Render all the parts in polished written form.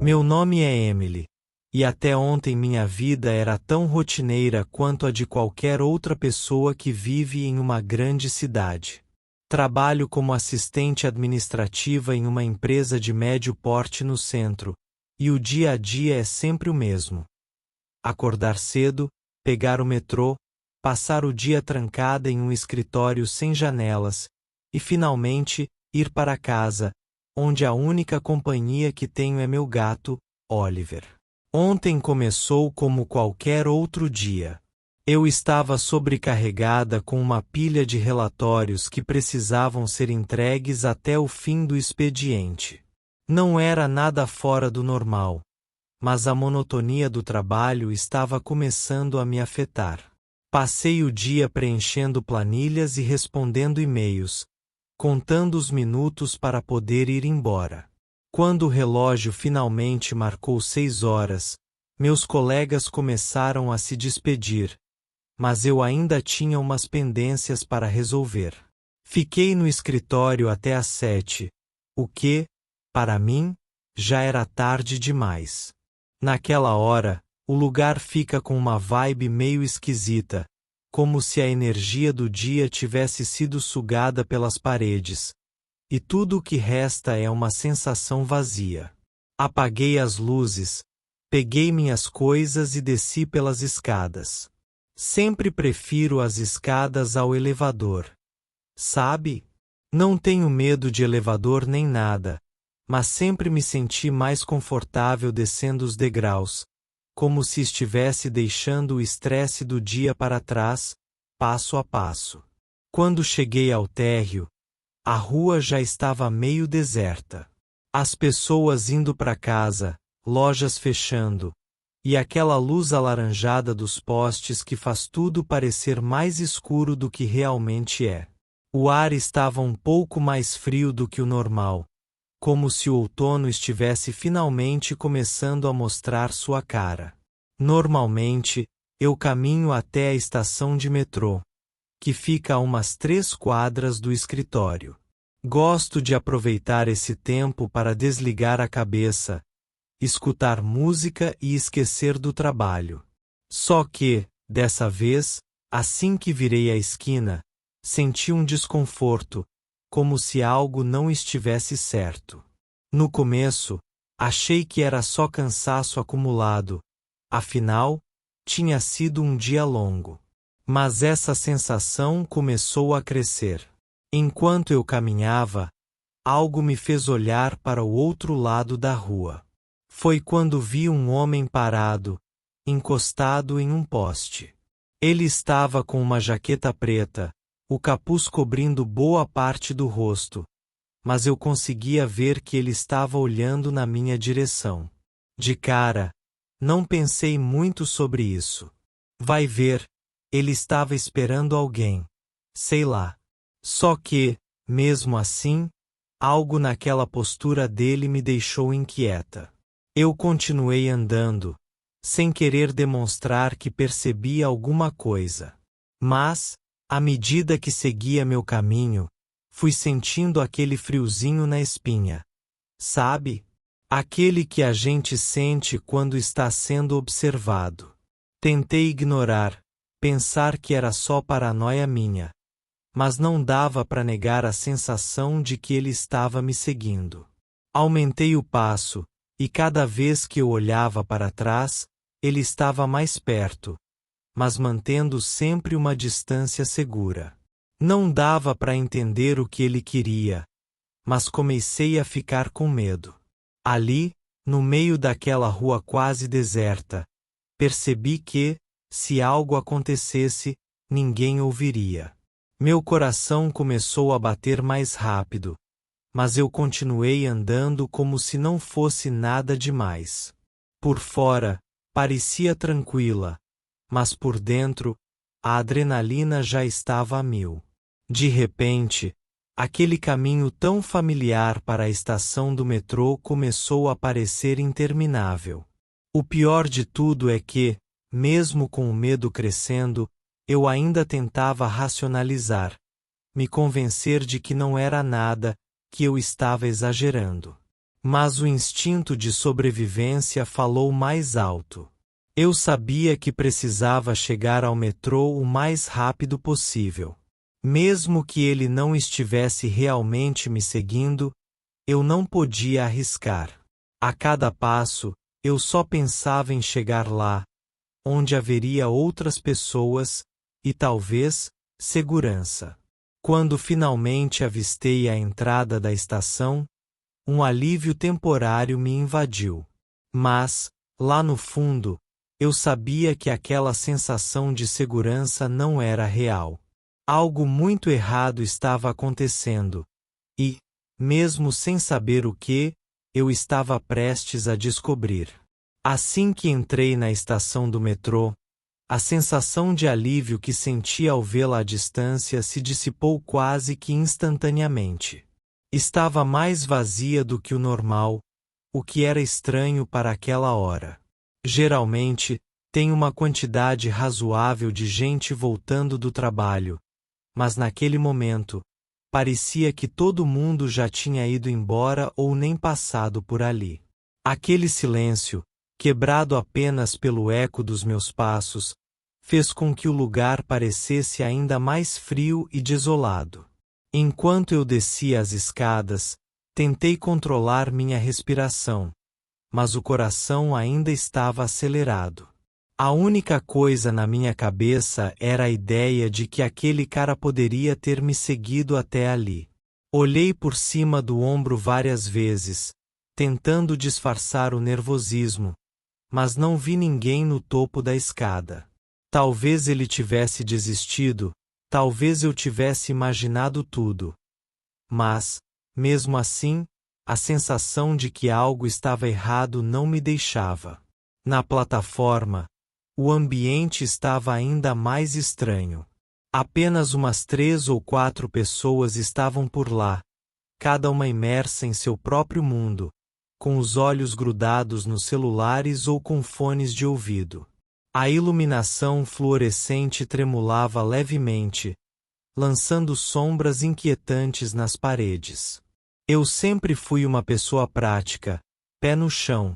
Meu nome é Emily. E até ontem minha vida era tão rotineira quanto a de qualquer outra pessoa que vive em uma grande cidade. Trabalho como assistente administrativa em uma empresa de médio porte no centro, e o dia a dia é sempre o mesmo. Acordar cedo, pegar o metrô, passar o dia trancada em um escritório sem janelas, e finalmente ir para casa, onde a única companhia que tenho é meu gato, Oliver. Ontem começou como qualquer outro dia. Eu estava sobrecarregada com uma pilha de relatórios que precisavam ser entregues até o fim do expediente. Não era nada fora do normal, mas a monotonia do trabalho estava começando a me afetar. Passei o dia preenchendo planilhas e respondendo e-mails, contando os minutos para poder ir embora. Quando o relógio finalmente marcou 6 horas, meus colegas começaram a se despedir, mas eu ainda tinha umas pendências para resolver. Fiquei no escritório até às 7, o que, para mim, já era tarde demais. Naquela hora, o lugar fica com uma vibe meio esquisita, como se a energia do dia tivesse sido sugada pelas paredes, e tudo o que resta é uma sensação vazia. Apaguei as luzes, peguei minhas coisas e desci pelas escadas. Sempre prefiro as escadas ao elevador. Sabe? Não tenho medo de elevador nem nada, mas sempre me senti mais confortável descendo os degraus, como se estivesse deixando o estresse do dia para trás, passo a passo. Quando cheguei ao térreo, a rua já estava meio deserta. As pessoas indo para casa, lojas fechando, e aquela luz alaranjada dos postes que faz tudo parecer mais escuro do que realmente é. O ar estava um pouco mais frio do que o normal, como se o outono estivesse finalmente começando a mostrar sua cara. Normalmente, eu caminho até a estação de metrô, que fica a umas 3 quadras do escritório. Gosto de aproveitar esse tempo para desligar a cabeça, escutar música e esquecer do trabalho. Só que, dessa vez, assim que virei a esquina, senti um desconforto, como se algo não estivesse certo. No começo, achei que era só cansaço acumulado, afinal, tinha sido um dia longo. Mas essa sensação começou a crescer. Enquanto eu caminhava, algo me fez olhar para o outro lado da rua. Foi quando vi um homem parado, encostado em um poste. Ele estava com uma jaqueta preta, o capuz cobrindo boa parte do rosto, mas eu conseguia ver que ele estava olhando na minha direção. De cara, não pensei muito sobre isso. Vai ver, ele estava esperando alguém. Sei lá. Só que, mesmo assim, algo naquela postura dele me deixou inquieta. Eu continuei andando, sem querer demonstrar que percebia alguma coisa. Mas, à medida que seguia meu caminho, fui sentindo aquele friozinho na espinha. Sabe? Aquele que a gente sente quando está sendo observado. Tentei ignorar, pensar que era só paranoia minha, mas não dava para negar a sensação de que ele estava me seguindo. Aumentei o passo, e cada vez que eu olhava para trás, ele estava mais perto, mas mantendo sempre uma distância segura. Não dava para entender o que ele queria, mas comecei a ficar com medo. Ali, no meio daquela rua quase deserta, percebi que, se algo acontecesse, ninguém ouviria. Meu coração começou a bater mais rápido, mas eu continuei andando como se não fosse nada demais. Por fora, parecia tranquila, mas por dentro, a adrenalina já estava a mil. De repente, aquele caminho tão familiar para a estação do metrô começou a parecer interminável. O pior de tudo é que, mesmo com o medo crescendo, eu ainda tentava racionalizar, me convencer de que não era nada, que eu estava exagerando. Mas o instinto de sobrevivência falou mais alto. Eu sabia que precisava chegar ao metrô o mais rápido possível. Mesmo que ele não estivesse realmente me seguindo, eu não podia arriscar. A cada passo, eu só pensava em chegar lá, onde haveria outras pessoas, e talvez, segurança. Quando finalmente avistei a entrada da estação, um alívio temporário me invadiu. Mas, lá no fundo, eu sabia que aquela sensação de segurança não era real. Algo muito errado estava acontecendo, e, mesmo sem saber o que, eu estava prestes a descobrir. Assim que entrei na estação do metrô, a sensação de alívio que senti ao vê-la à distância se dissipou quase que instantaneamente. Estava mais vazia do que o normal, o que era estranho para aquela hora. Geralmente, tem uma quantidade razoável de gente voltando do trabalho, mas naquele momento, parecia que todo mundo já tinha ido embora ou nem passado por ali. Aquele silêncio, quebrado apenas pelo eco dos meus passos, fez com que o lugar parecesse ainda mais frio e desolado. Enquanto eu descia as escadas, tentei controlar minha respiração, mas o coração ainda estava acelerado. A única coisa na minha cabeça era a ideia de que aquele cara poderia ter me seguido até ali. Olhei por cima do ombro várias vezes, tentando disfarçar o nervosismo, mas não vi ninguém no topo da escada. Talvez ele tivesse desistido, talvez eu tivesse imaginado tudo. Mas, mesmo assim, a sensação de que algo estava errado não me deixava. Na plataforma, o ambiente estava ainda mais estranho. Apenas umas 3 ou 4 pessoas estavam por lá, cada uma imersa em seu próprio mundo, com os olhos grudados nos celulares ou com fones de ouvido. A iluminação fluorescente tremulava levemente, lançando sombras inquietantes nas paredes. Eu sempre fui uma pessoa prática, pé no chão,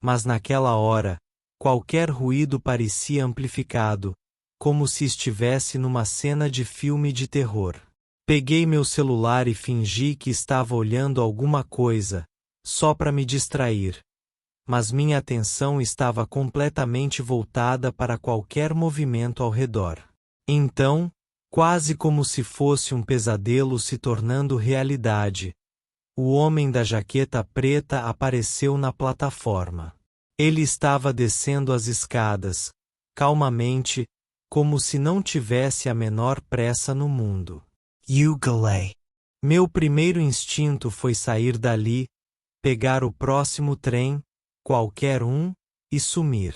mas naquela hora, qualquer ruído parecia amplificado, como se estivesse numa cena de filme de terror. Peguei meu celular e fingi que estava olhando alguma coisa, só para me distrair. Mas minha atenção estava completamente voltada para qualquer movimento ao redor. Então, quase como se fosse um pesadelo se tornando realidade, o homem da jaqueta preta apareceu na plataforma. Ele estava descendo as escadas, calmamente, como se não tivesse a menor pressa no mundo. Yugalei. Meu primeiro instinto foi sair dali, pegar o próximo trem, qualquer um, e sumir.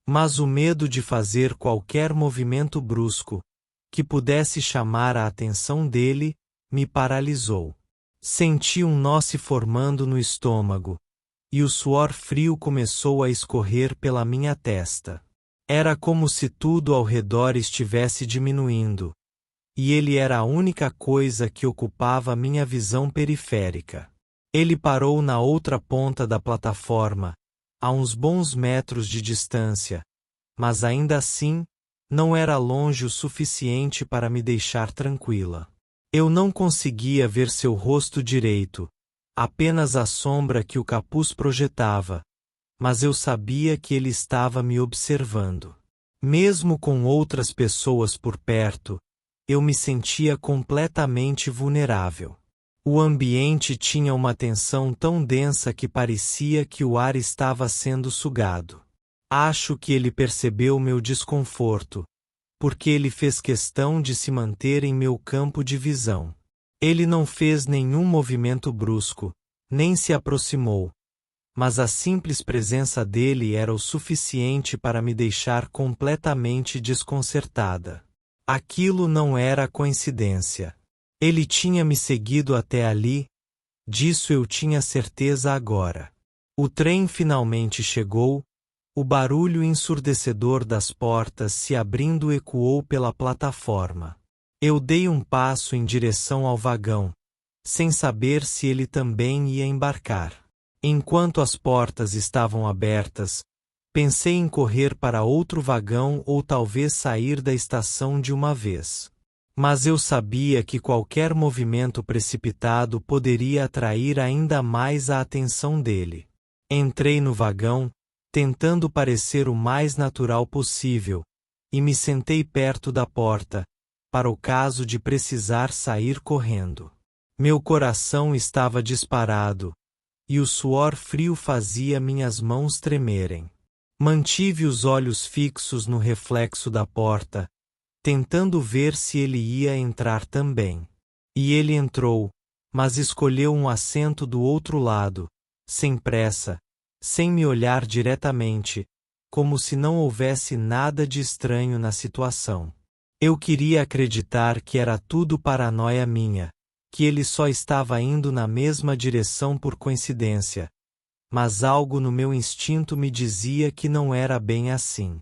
Mas o medo de fazer qualquer movimento brusco, que pudesse chamar a atenção dele, me paralisou. Senti um nó se formando no estômago, e o suor frio começou a escorrer pela minha testa. Era como se tudo ao redor estivesse diminuindo, e ele era a única coisa que ocupava minha visão periférica. Ele parou na outra ponta da plataforma, a uns bons metros de distância, mas ainda assim, não era longe o suficiente para me deixar tranquila. Eu não conseguia ver seu rosto direito, apenas a sombra que o capuz projetava, mas eu sabia que ele estava me observando. Mesmo com outras pessoas por perto, eu me sentia completamente vulnerável. O ambiente tinha uma tensão tão densa que parecia que o ar estava sendo sugado. Acho que ele percebeu meu desconforto, porque ele fez questão de se manter em meu campo de visão. Ele não fez nenhum movimento brusco, nem se aproximou, mas a simples presença dele era o suficiente para me deixar completamente desconcertada. Aquilo não era coincidência. Ele tinha me seguido até ali, disso eu tinha certeza agora. O trem finalmente chegou, o barulho ensurdecedor das portas se abrindo ecoou pela plataforma. Eu dei um passo em direção ao vagão, sem saber se ele também ia embarcar. Enquanto as portas estavam abertas, pensei em correr para outro vagão ou talvez sair da estação de uma vez. Mas eu sabia que qualquer movimento precipitado poderia atrair ainda mais a atenção dele. Entrei no vagão, tentando parecer o mais natural possível, e me sentei perto da porta, para o caso de precisar sair correndo. Meu coração estava disparado, e o suor frio fazia minhas mãos tremerem. Mantive os olhos fixos no reflexo da porta, tentando ver se ele ia entrar também. E ele entrou, mas escolheu um assento do outro lado, sem pressa, sem me olhar diretamente, como se não houvesse nada de estranho na situação. Eu queria acreditar que era tudo paranoia minha, que ele só estava indo na mesma direção por coincidência, mas algo no meu instinto me dizia que não era bem assim.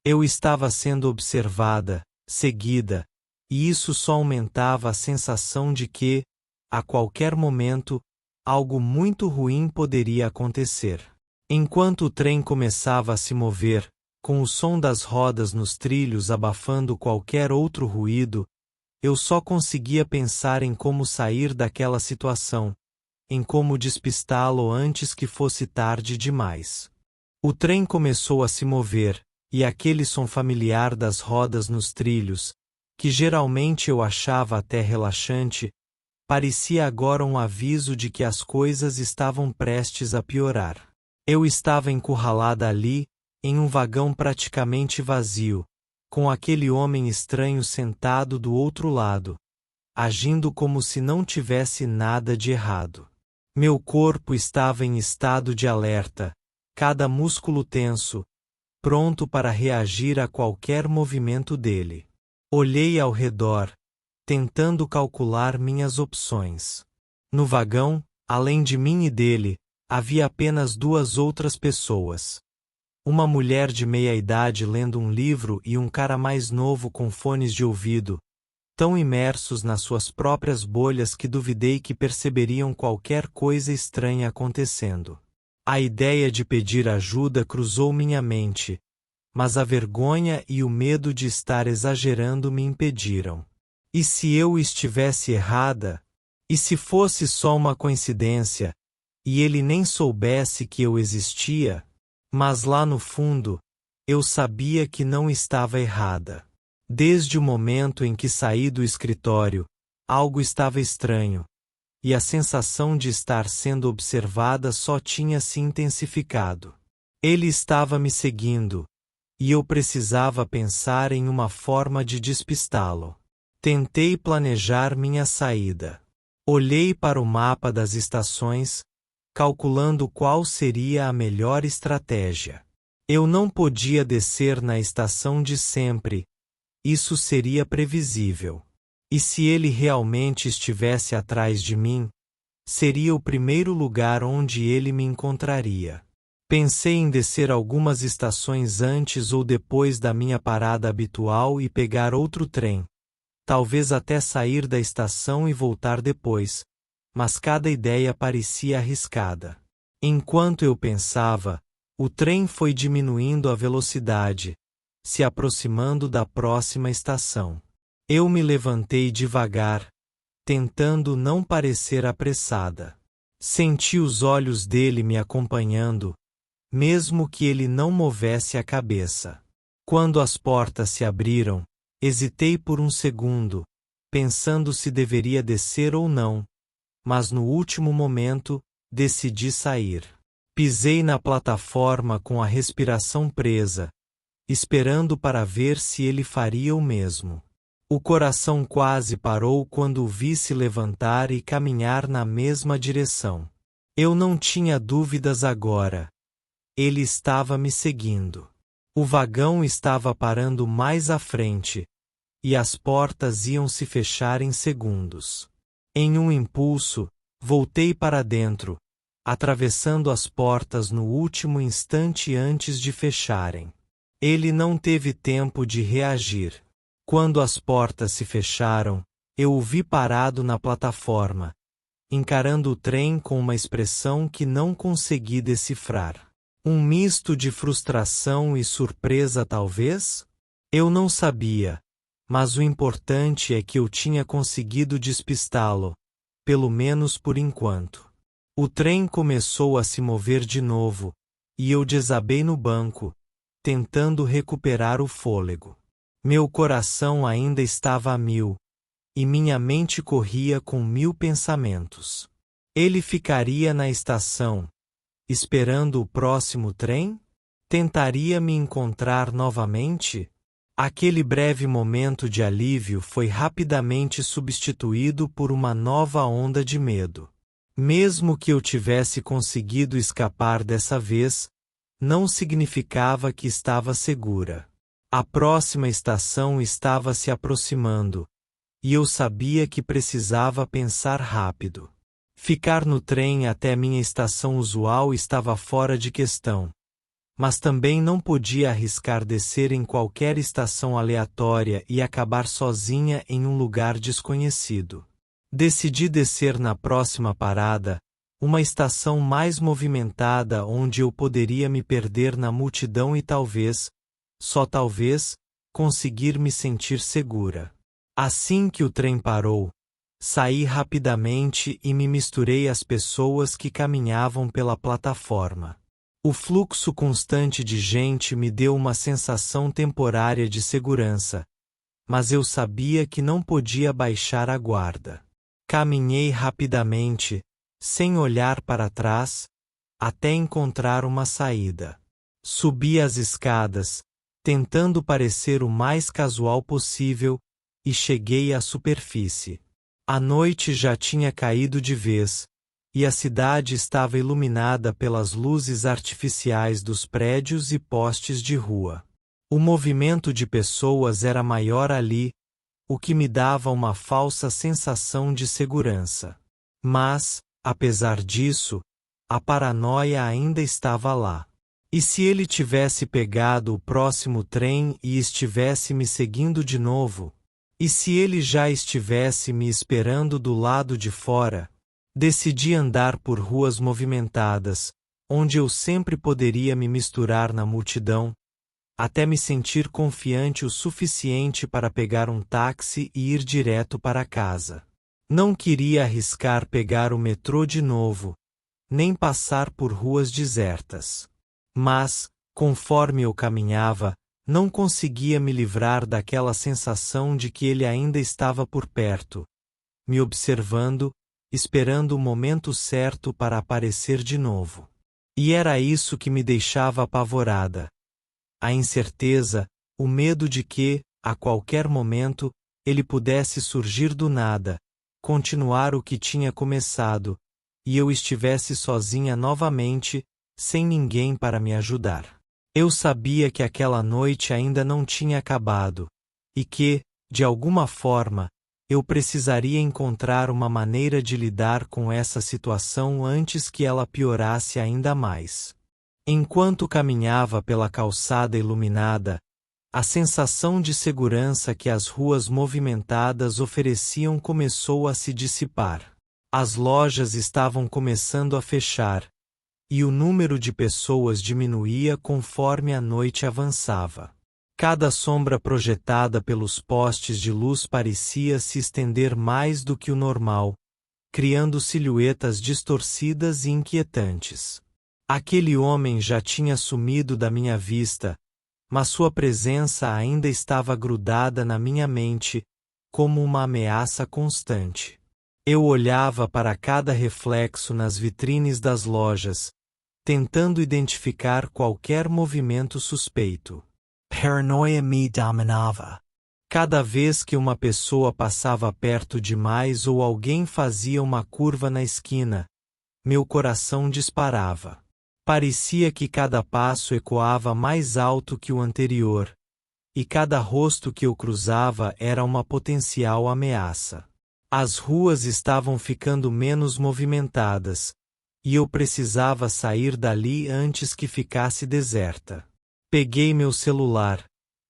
Eu estava sendo observada, seguida, e isso só aumentava a sensação de que, a qualquer momento, algo muito ruim poderia acontecer. Enquanto o trem começava a se mover, com o som das rodas nos trilhos abafando qualquer outro ruído, eu só conseguia pensar em como sair daquela situação, em como despistá-lo antes que fosse tarde demais. O trem começou a se mover, e aquele som familiar das rodas nos trilhos, que geralmente eu achava até relaxante, parecia agora um aviso de que as coisas estavam prestes a piorar. Eu estava encurralada ali, em um vagão praticamente vazio, com aquele homem estranho sentado do outro lado, agindo como se não tivesse nada de errado. Meu corpo estava em estado de alerta, cada músculo tenso, pronto para reagir a qualquer movimento dele. Olhei ao redor, tentando calcular minhas opções. No vagão, além de mim e dele, havia apenas duas outras pessoas. Uma mulher de meia-idade lendo um livro e um cara mais novo com fones de ouvido, tão imersos nas suas próprias bolhas que duvidei que perceberiam qualquer coisa estranha acontecendo. A ideia de pedir ajuda cruzou minha mente, mas a vergonha e o medo de estar exagerando me impediram. E se eu estivesse errada? E se fosse só uma coincidência, e ele nem soubesse que eu existia? Mas lá no fundo, eu sabia que não estava errada. Desde o momento em que saí do escritório, algo estava estranho, e a sensação de estar sendo observada só tinha se intensificado. Ele estava me seguindo, e eu precisava pensar em uma forma de despistá-lo. Tentei planejar minha saída. Olhei para o mapa das estações, calculando qual seria a melhor estratégia. Eu não podia descer na estação de sempre, isso seria previsível. E se ele realmente estivesse atrás de mim, seria o primeiro lugar onde ele me encontraria. Pensei em descer algumas estações antes ou depois da minha parada habitual e pegar outro trem. Talvez até sair da estação e voltar depois, mas cada ideia parecia arriscada. Enquanto eu pensava, o trem foi diminuindo a velocidade, se aproximando da próxima estação. Eu me levantei devagar, tentando não parecer apressada. Senti os olhos dele me acompanhando, mesmo que ele não movesse a cabeça. Quando as portas se abriram, hesitei por um segundo, pensando se deveria descer ou não, mas no último momento, decidi sair. Pisei na plataforma com a respiração presa, esperando para ver se ele faria o mesmo. O coração quase parou quando o vi se levantar e caminhar na mesma direção. Eu não tinha dúvidas agora. Ele estava me seguindo. O vagão estava parando mais à frente, e as portas iam se fechar em segundos. Em um impulso, voltei para dentro, atravessando as portas no último instante antes de fecharem. Ele não teve tempo de reagir. Quando as portas se fecharam, eu o vi parado na plataforma, encarando o trem com uma expressão que não consegui decifrar. Um misto de frustração e surpresa, talvez? Eu não sabia, mas o importante é que eu tinha conseguido despistá-lo, pelo menos por enquanto. O trem começou a se mover de novo, e eu desabei no banco, tentando recuperar o fôlego. Meu coração ainda estava a mil, e minha mente corria com 1000 pensamentos. Ele ficaria na estação, esperando o próximo trem? Tentaria me encontrar novamente? Aquele breve momento de alívio foi rapidamente substituído por uma nova onda de medo. Mesmo que eu tivesse conseguido escapar dessa vez, não significava que estava segura. A próxima estação estava se aproximando, e eu sabia que precisava pensar rápido. Ficar no trem até minha estação usual estava fora de questão. Mas também não podia arriscar descer em qualquer estação aleatória e acabar sozinha em um lugar desconhecido. Decidi descer na próxima parada, uma estação mais movimentada onde eu poderia me perder na multidão e talvez, só talvez, conseguir me sentir segura. Assim que o trem parou, saí rapidamente e me misturei às pessoas que caminhavam pela plataforma. O fluxo constante de gente me deu uma sensação temporária de segurança, mas eu sabia que não podia baixar a guarda. Caminhei rapidamente, sem olhar para trás, até encontrar uma saída. Subi as escadas, tentando parecer o mais casual possível, e cheguei à superfície. A noite já tinha caído de vez, e a cidade estava iluminada pelas luzes artificiais dos prédios e postes de rua. O movimento de pessoas era maior ali, o que me dava uma falsa sensação de segurança. Mas, apesar disso, a paranoia ainda estava lá. E se ele tivesse pegado o próximo trem e estivesse me seguindo de novo? E se ele já estivesse me esperando do lado de fora? Decidi andar por ruas movimentadas, onde eu sempre poderia me misturar na multidão, até me sentir confiante o suficiente para pegar um táxi e ir direto para casa. Não queria arriscar pegar o metrô de novo, nem passar por ruas desertas. Mas, conforme eu caminhava, não conseguia me livrar daquela sensação de que ele ainda estava por perto, me observando, esperando o momento certo para aparecer de novo. E era isso que me deixava apavorada. A incerteza, o medo de que, a qualquer momento, ele pudesse surgir do nada, continuar o que tinha começado, e eu estivesse sozinha novamente, sem ninguém para me ajudar. Eu sabia que aquela noite ainda não tinha acabado, e que, de alguma forma, eu precisaria encontrar uma maneira de lidar com essa situação antes que ela piorasse ainda mais. Enquanto caminhava pela calçada iluminada, a sensação de segurança que as ruas movimentadas ofereciam começou a se dissipar. As lojas estavam começando a fechar, e o número de pessoas diminuía conforme a noite avançava. Cada sombra projetada pelos postes de luz parecia se estender mais do que o normal, criando silhuetas distorcidas e inquietantes. Aquele homem já tinha sumido da minha vista, mas sua presença ainda estava grudada na minha mente, como uma ameaça constante. Eu olhava para cada reflexo nas vitrines das lojas, tentando identificar qualquer movimento suspeito. Paranoia me dominava. Cada vez que uma pessoa passava perto demais ou alguém fazia uma curva na esquina, meu coração disparava. Parecia que cada passo ecoava mais alto que o anterior, e cada rosto que eu cruzava era uma potencial ameaça. As ruas estavam ficando menos movimentadas, e eu precisava sair dali antes que ficasse deserta. Peguei meu celular,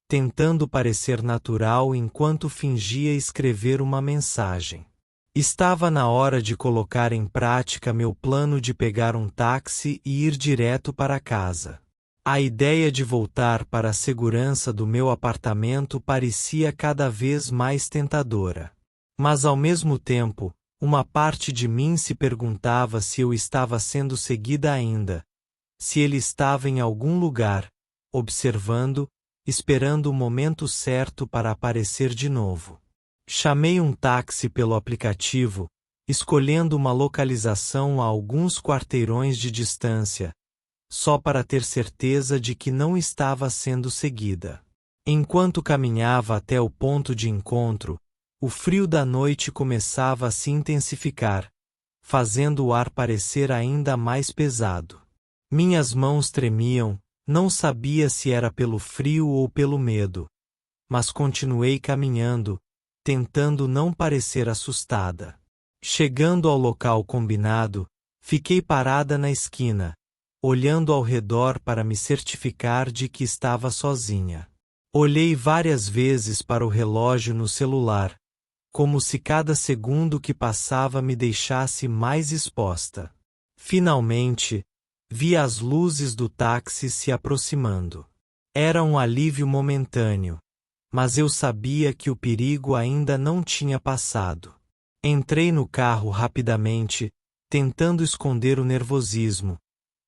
tentando parecer natural enquanto fingia escrever uma mensagem. Estava na hora de colocar em prática meu plano de pegar um táxi e ir direto para casa. A ideia de voltar para a segurança do meu apartamento parecia cada vez mais tentadora. Mas ao mesmo tempo, uma parte de mim se perguntava se eu estava sendo seguida ainda, se ele estava em algum lugar, observando, esperando o momento certo para aparecer de novo. Chamei um táxi pelo aplicativo, escolhendo uma localização a alguns quarteirões de distância, só para ter certeza de que não estava sendo seguida. Enquanto caminhava até o ponto de encontro, o frio da noite começava a se intensificar, fazendo o ar parecer ainda mais pesado. Minhas mãos tremiam, não sabia se era pelo frio ou pelo medo, mas continuei caminhando, tentando não parecer assustada. Chegando ao local combinado, fiquei parada na esquina, olhando ao redor para me certificar de que estava sozinha. Olhei várias vezes para o relógio no celular, como se cada segundo que passava me deixasse mais exposta. Finalmente, vi as luzes do táxi se aproximando. Era um alívio momentâneo, mas eu sabia que o perigo ainda não tinha passado. Entrei no carro rapidamente, tentando esconder o nervosismo,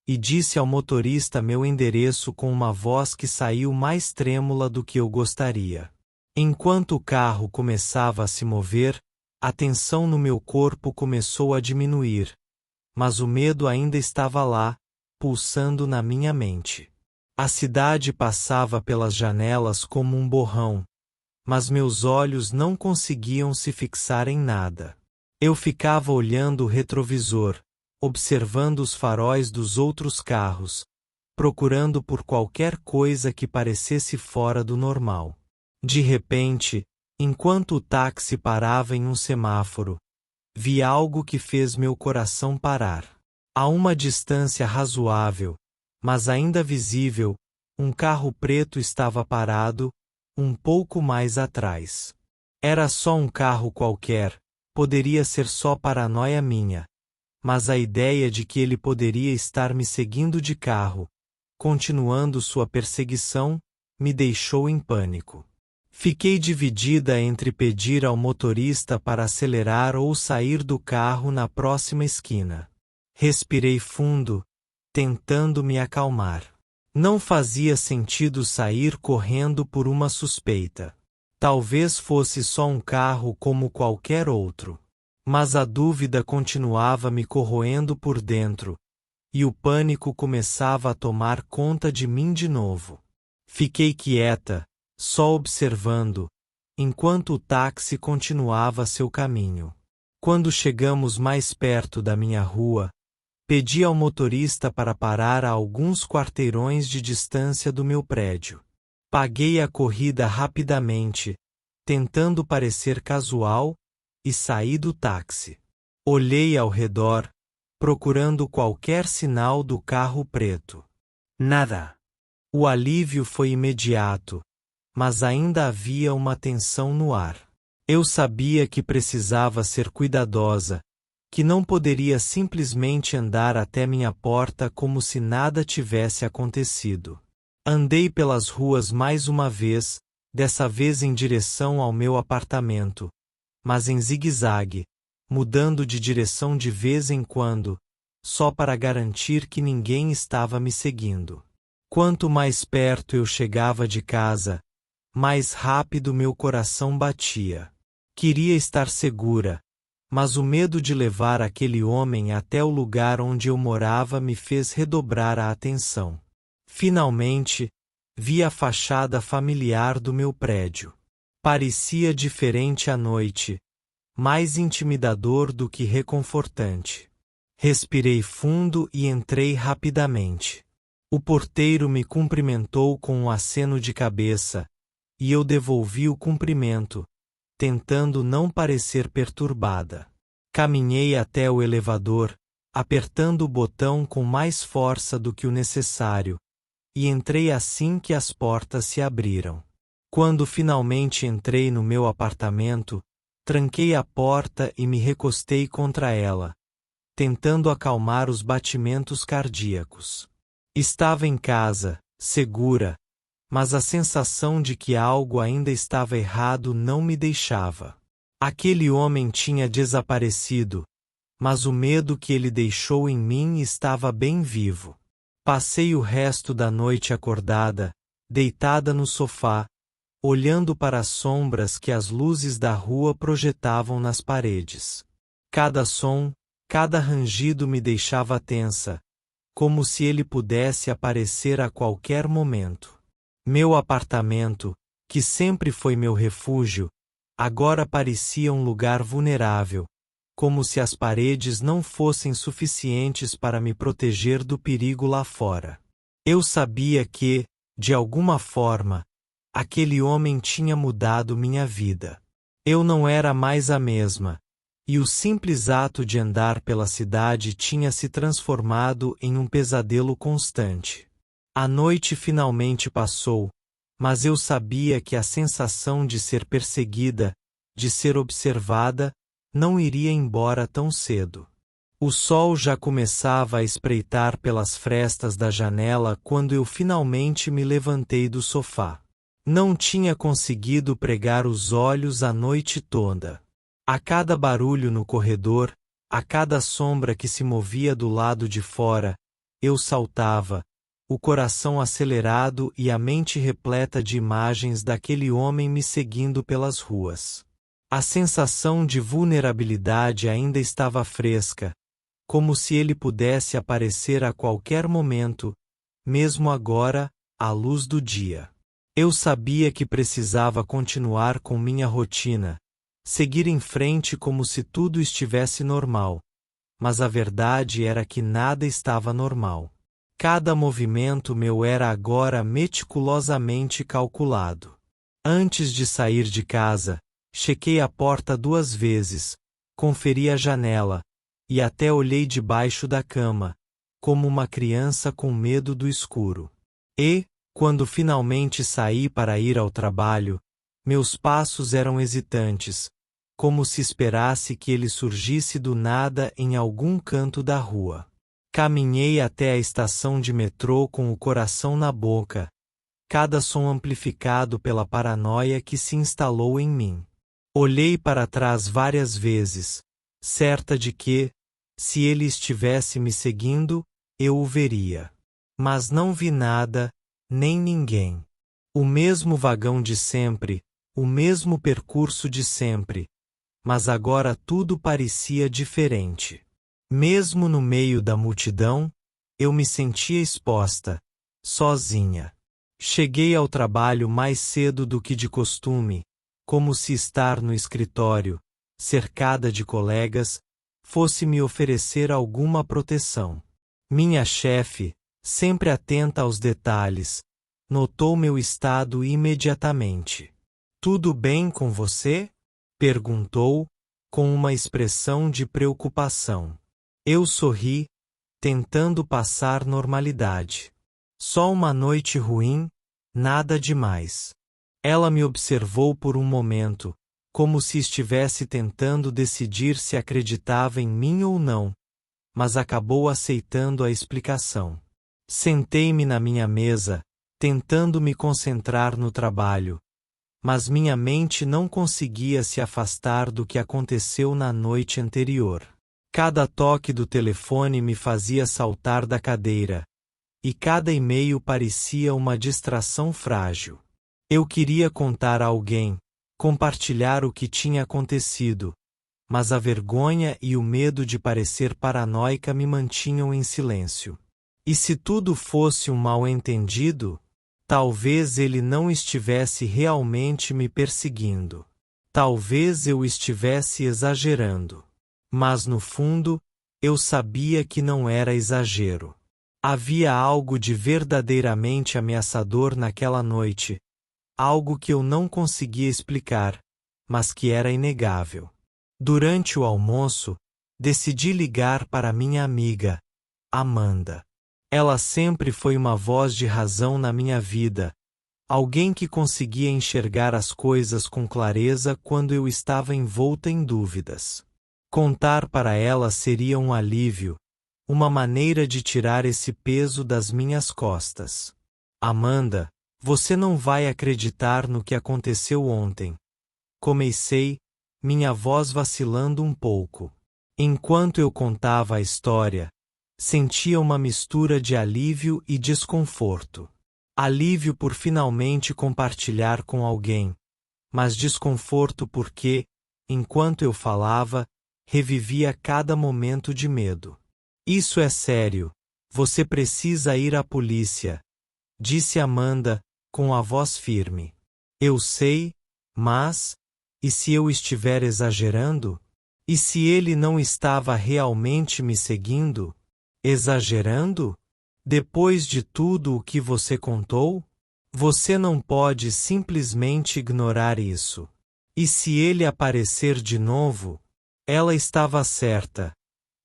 e disse ao motorista meu endereço com uma voz que saiu mais trêmula do que eu gostaria. Enquanto o carro começava a se mover, a tensão no meu corpo começou a diminuir, mas o medo ainda estava lá, pulsando na minha mente. A cidade passava pelas janelas como um borrão, mas meus olhos não conseguiam se fixar em nada. Eu ficava olhando o retrovisor, observando os faróis dos outros carros, procurando por qualquer coisa que parecesse fora do normal. De repente, enquanto o táxi parava em um semáforo, vi algo que fez meu coração parar. A uma distância razoável, mas ainda visível, um carro preto estava parado, um pouco mais atrás. Era só um carro qualquer, poderia ser só paranoia minha, mas a ideia de que ele poderia estar me seguindo de carro, continuando sua perseguição, me deixou em pânico. Fiquei dividida entre pedir ao motorista para acelerar ou sair do carro na próxima esquina. Respirei fundo, tentando me acalmar. Não fazia sentido sair correndo por uma suspeita. Talvez fosse só um carro como qualquer outro. Mas a dúvida continuava me corroendo por dentro, e o pânico começava a tomar conta de mim de novo. Fiquei quieta, só observando, enquanto o táxi continuava seu caminho. Quando chegamos mais perto da minha rua, pedi ao motorista para parar a alguns quarteirões de distância do meu prédio. Paguei a corrida rapidamente, tentando parecer casual, e saí do táxi. Olhei ao redor, procurando qualquer sinal do carro preto. Nada. O alívio foi imediato, mas ainda havia uma tensão no ar. Eu sabia que precisava ser cuidadosa, que não poderia simplesmente andar até minha porta como se nada tivesse acontecido. Andei pelas ruas mais uma vez, dessa vez em direção ao meu apartamento, mas em zigue-zague, mudando de direção de vez em quando, só para garantir que ninguém estava me seguindo. Quanto mais perto eu chegava de casa, mais rápido meu coração batia. Queria estar segura, mas o medo de levar aquele homem até o lugar onde eu morava me fez redobrar a atenção. Finalmente, vi a fachada familiar do meu prédio. Parecia diferente à noite, mais intimidador do que reconfortante. Respirei fundo e entrei rapidamente. O porteiro me cumprimentou com um aceno de cabeça, e eu devolvi o cumprimento, tentando não parecer perturbada. Caminhei até o elevador, apertando o botão com mais força do que o necessário, e entrei assim que as portas se abriram. Quando finalmente entrei no meu apartamento, Tranquei a porta e me recostei contra ela, tentando acalmar os batimentos cardíacos. Estava em casa, segura, mas a sensação de que algo ainda estava errado não me deixava. Aquele homem tinha desaparecido, mas o medo que ele deixou em mim estava bem vivo. Passei o resto da noite acordada, deitada no sofá, olhando para as sombras que as luzes da rua projetavam nas paredes. Cada som, cada rangido me deixava tensa, como se ele pudesse aparecer a qualquer momento. Meu apartamento, que sempre foi meu refúgio, agora parecia um lugar vulnerável, como se as paredes não fossem suficientes para me proteger do perigo lá fora. Eu sabia que, de alguma forma, aquele homem tinha mudado minha vida. Eu não era mais a mesma, e o simples ato de andar pela cidade tinha se transformado em um pesadelo constante. A noite finalmente passou, mas eu sabia que a sensação de ser perseguida, de ser observada, não iria embora tão cedo. O sol já começava a espreitar pelas frestas da janela quando eu finalmente me levantei do sofá. Não tinha conseguido pregar os olhos a noite toda. A cada barulho no corredor, a cada sombra que se movia do lado de fora, eu saltava, o coração acelerado e a mente repleta de imagens daquele homem me seguindo pelas ruas. A sensação de vulnerabilidade ainda estava fresca, como se ele pudesse aparecer a qualquer momento, mesmo agora, à luz do dia. Eu sabia que precisava continuar com minha rotina, seguir em frente como se tudo estivesse normal, mas a verdade era que nada estava normal. Cada movimento meu era agora meticulosamente calculado. Antes de sair de casa, chequei a porta 2 vezes, conferi a janela, e até olhei debaixo da cama, como uma criança com medo do escuro. E, quando finalmente saí para ir ao trabalho, meus passos eram hesitantes, como se esperasse que ele surgisse do nada em algum canto da rua. Caminhei até a estação de metrô com o coração na boca, cada som amplificado pela paranoia que se instalou em mim. Olhei para trás várias vezes, certa de que, se ele estivesse me seguindo, eu o veria. Mas não vi nada, nem ninguém. O mesmo vagão de sempre, o mesmo percurso de sempre, mas agora tudo parecia diferente. Mesmo no meio da multidão, eu me sentia exposta, sozinha. Cheguei ao trabalho mais cedo do que de costume, como se estar no escritório, cercada de colegas, fosse me oferecer alguma proteção. Minha chefe, sempre atenta aos detalhes, notou meu estado imediatamente. "Tudo bem com você?" perguntou, com uma expressão de preocupação. Eu sorri, tentando passar normalidade. "Só uma noite ruim, nada demais." Ela me observou por um momento, como se estivesse tentando decidir se acreditava em mim ou não, mas acabou aceitando a explicação. Sentei-me na minha mesa, tentando me concentrar no trabalho, mas minha mente não conseguia se afastar do que aconteceu na noite anterior. Cada toque do telefone me fazia saltar da cadeira, e cada e-mail parecia uma distração frágil. Eu queria contar a alguém, compartilhar o que tinha acontecido, mas a vergonha e o medo de parecer paranoica me mantinham em silêncio. E se tudo fosse um mal-entendido? Talvez ele não estivesse realmente me perseguindo. Talvez eu estivesse exagerando. Mas no fundo, eu sabia que não era exagero. Havia algo de verdadeiramente ameaçador naquela noite, algo que eu não conseguia explicar, mas que era inegável. Durante o almoço, decidi ligar para minha amiga, Amanda. Ela sempre foi uma voz de razão na minha vida, Alguém que conseguia enxergar as coisas com clareza quando eu estava envolta em dúvidas. Contar para ela seria um alívio, uma maneira de tirar esse peso das minhas costas. Amanda, você não vai acreditar no que aconteceu ontem. Comecei, minha voz vacilando um pouco. Enquanto eu contava a história, sentia uma mistura de alívio e desconforto. Alívio por finalmente compartilhar com alguém, mas desconforto porque, enquanto eu falava, revivia cada momento de medo. Isso é sério. Você precisa ir à polícia, disse Amanda, com a voz firme. Eu sei, mas, e se eu estiver exagerando? E se ele não estava realmente me seguindo? Exagerando? Depois de tudo o que você contou? Você não pode simplesmente ignorar isso. E se ele aparecer de novo? Ela estava certa.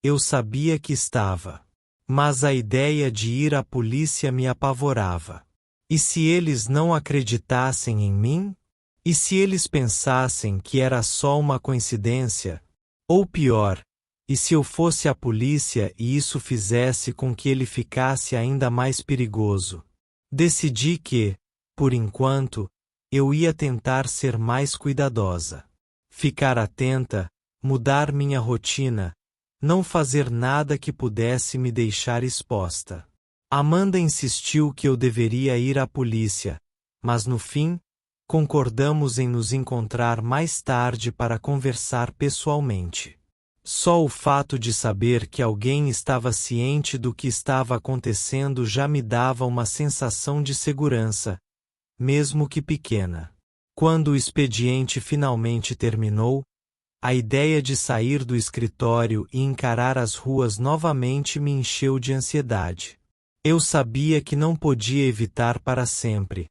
Eu sabia que estava. Mas a ideia de ir à polícia me apavorava. E se eles não acreditassem em mim? E se eles pensassem que era só uma coincidência? Ou pior, e se eu fosse à polícia e isso fizesse com que ele ficasse ainda mais perigoso? Decidi que, por enquanto, eu ia tentar ser mais cuidadosa. Ficar atenta, mudar minha rotina, não fazer nada que pudesse me deixar exposta. Amanda insistiu que eu deveria ir à polícia, mas no fim, concordamos em nos encontrar mais tarde para conversar pessoalmente. Só o fato de saber que alguém estava ciente do que estava acontecendo já me dava uma sensação de segurança, mesmo que pequena. Quando o expediente finalmente terminou, a ideia de sair do escritório e encarar as ruas novamente me encheu de ansiedade. Eu sabia que não podia evitar para sempre,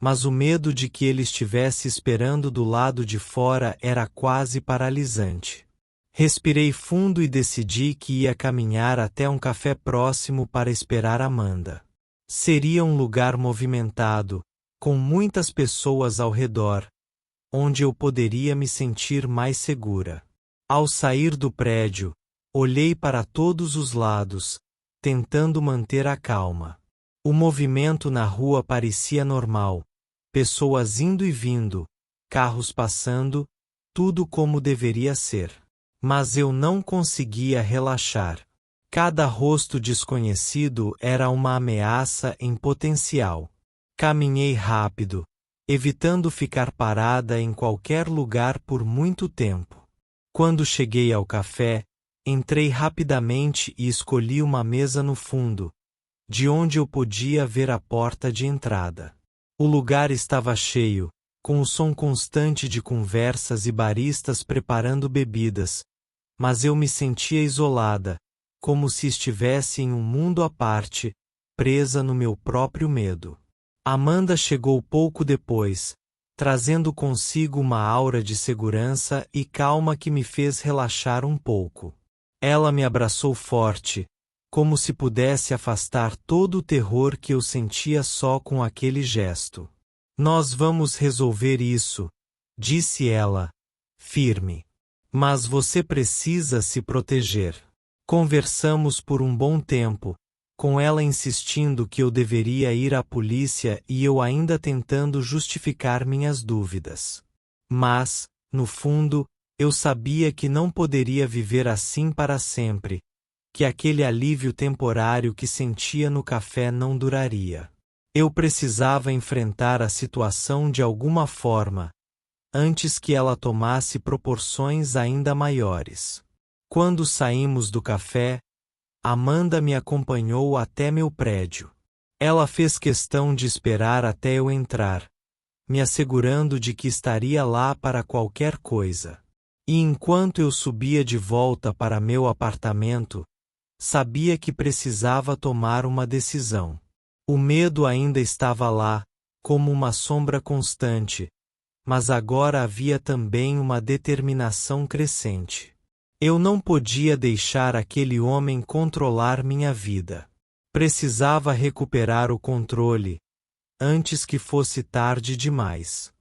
mas o medo de que ele estivesse esperando do lado de fora era quase paralisante. Respirei fundo e decidi que ia caminhar até um café próximo para esperar Amanda. Seria um lugar movimentado, com muitas pessoas ao redor, onde eu poderia me sentir mais segura. Ao sair do prédio, olhei para todos os lados, tentando manter a calma. O movimento na rua parecia normal, pessoas indo e vindo, carros passando, tudo como deveria ser. Mas eu não conseguia relaxar. Cada rosto desconhecido era uma ameaça em potencial. Caminhei rápido, evitando ficar parada em qualquer lugar por muito tempo. Quando cheguei ao café, entrei rapidamente e escolhi uma mesa no fundo, de onde eu podia ver a porta de entrada. O lugar estava cheio, com o som constante de conversas e baristas preparando bebidas, mas eu me sentia isolada, como se estivesse em um mundo à parte, presa no meu próprio medo. Amanda chegou pouco depois, trazendo consigo uma aura de segurança e calma que me fez relaxar um pouco. Ela me abraçou forte, como se pudesse afastar todo o terror que eu sentia só com aquele gesto. Nós vamos resolver isso, disse ela, firme. Mas você precisa se proteger. Conversamos por um bom tempo, com ela insistindo que eu deveria ir à polícia e eu ainda tentando justificar minhas dúvidas. Mas, no fundo, eu sabia que não poderia viver assim para sempre, que aquele alívio temporário que sentia no café não duraria. Eu precisava enfrentar a situação de alguma forma, antes que ela tomasse proporções ainda maiores. Quando saímos do café, Amanda me acompanhou até meu prédio. Ela fez questão de esperar até eu entrar, me assegurando de que estaria lá para qualquer coisa. E enquanto eu subia de volta para meu apartamento, sabia que precisava tomar uma decisão. O medo ainda estava lá, como uma sombra constante, mas agora havia também uma determinação crescente. Eu não podia deixar aquele homem controlar minha vida. Precisava recuperar o controle, antes que fosse tarde demais.